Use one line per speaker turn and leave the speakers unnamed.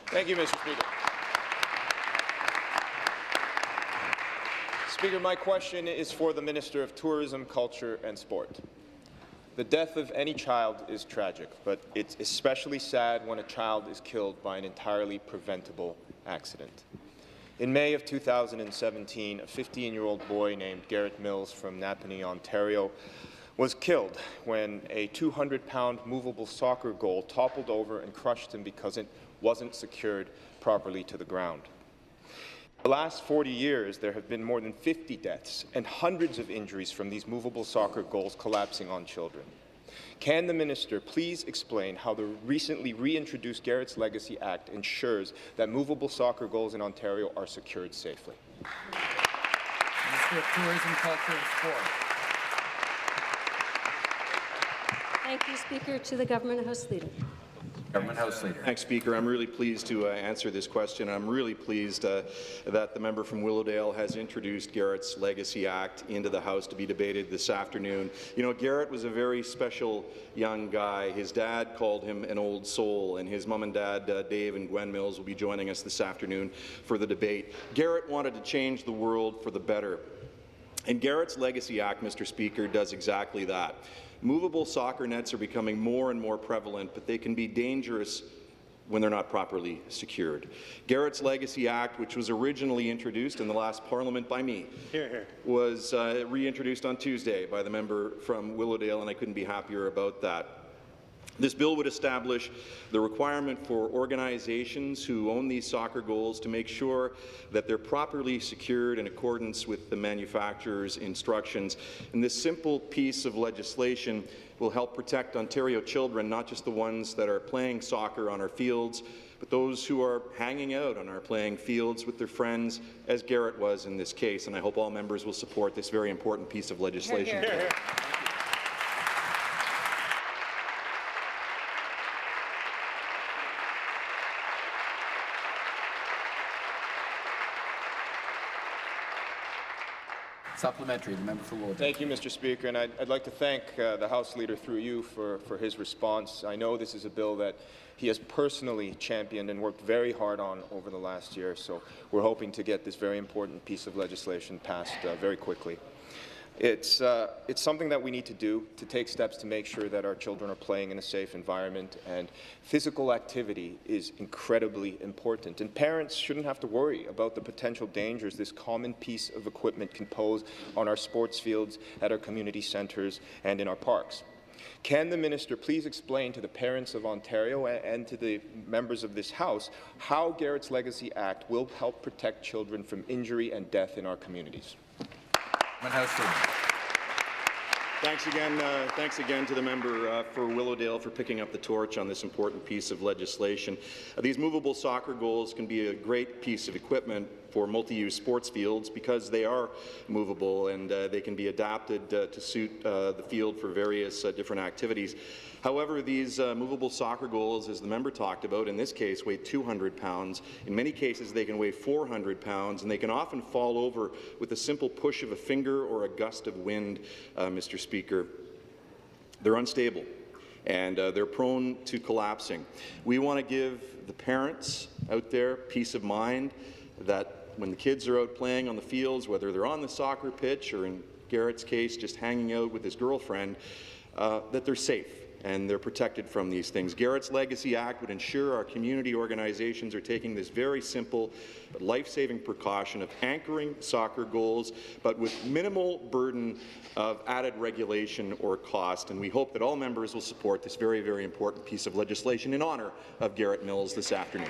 Thank you, Mr. Speaker. Speaker, my question is for the Minister of Tourism, Culture and Sport. The death of any child is tragic, but it's especially sad when a child is killed by an entirely preventable accident. In May of 2017, a 15-year-old boy named Garrett Mills from Napanee, Ontario, was killed when a 200-pound movable soccer goal toppled over and crushed him because it wasn't secured properly to the ground. In the last 40 years, there have been more than 50 deaths and hundreds of injuries from these movable soccer goals collapsing on children. Can the minister please explain how the recently reintroduced Garrett's Legacy Act ensures that movable soccer goals in Ontario are secured safely?
Minister of Tourism, Culture and Sport.
Thank you, Speaker. To the Government House Leader.
Government House Leader.
Thanks, Speaker. I'm really pleased to answer this question. I'm really pleased that the member from Willowdale has introduced Garrett's Legacy Act into the House to be debated this afternoon. You know, Garrett was a very special young guy. His dad called him an old soul, and his mom and dad, Dave and Gwen Mills, will be joining us this afternoon for the debate. Garrett wanted to change the world for the better. And Garrett's Legacy Act, Mr. Speaker, does exactly that. Movable soccer nets are becoming more and more prevalent, but they can be dangerous when they're not properly secured. Garrett's Legacy Act, which was originally introduced in the last Parliament by me, was reintroduced on Tuesday by the member from Willowdale, and I couldn't be happier about that. This bill would establish the requirement for organizations who own these soccer goals to make sure that they're properly secured in accordance with the manufacturer's instructions. And this simple piece of legislation will help protect Ontario children, not just the ones that are playing soccer on our fields, but those who are hanging out on our playing fields with their friends, as Garrett was in this case. And I hope all members will support this very important piece of legislation.
Hear, hear.
Supplementary, the member for Willowdale.
Thank you, Mr. Speaker, and I'd like to thank the House Leader through you for his response. I know this is a bill that he has personally championed and worked very hard on over the last year, so we're hoping to get this very important piece of legislation passed very quickly. It's something that we need to do to take steps to make sure that our children are playing in a safe environment, and physical activity is incredibly important. And parents shouldn't have to worry about the potential dangers this common piece of equipment can pose on our sports fields, at our community centres, and in our parks. Can the minister please explain to the parents of Ontario and to the members of this House how Garrett's Legacy Act will help protect children from injury and death in our communities?
Thanks again to the member for Willowdale for picking up the torch on this important piece of legislation. These movable soccer goals can be a great piece of equipment for multi-use sports fields because they are movable and they can be adapted to suit the field for various different activities. However, these movable soccer goals, as the member talked about, in this case weigh 200 pounds. In many cases they can weigh 400 pounds, and they can often fall over with a simple push of a finger or a gust of wind, Mr. Speaker. They're unstable and they're prone to collapsing. We want to give the parents out there peace of mind that when the kids are out playing on the fields, whether they're on the soccer pitch or in Garrett's case just hanging out with his girlfriend, that they're safe and they're protected from these things. Garrett's Legacy Act would ensure our community organizations are taking this very simple but life-saving precaution of anchoring soccer goals, but with minimal burden of added regulation or cost. And we hope that all members will support this very, very important piece of legislation in honour of Garrett Mills this afternoon.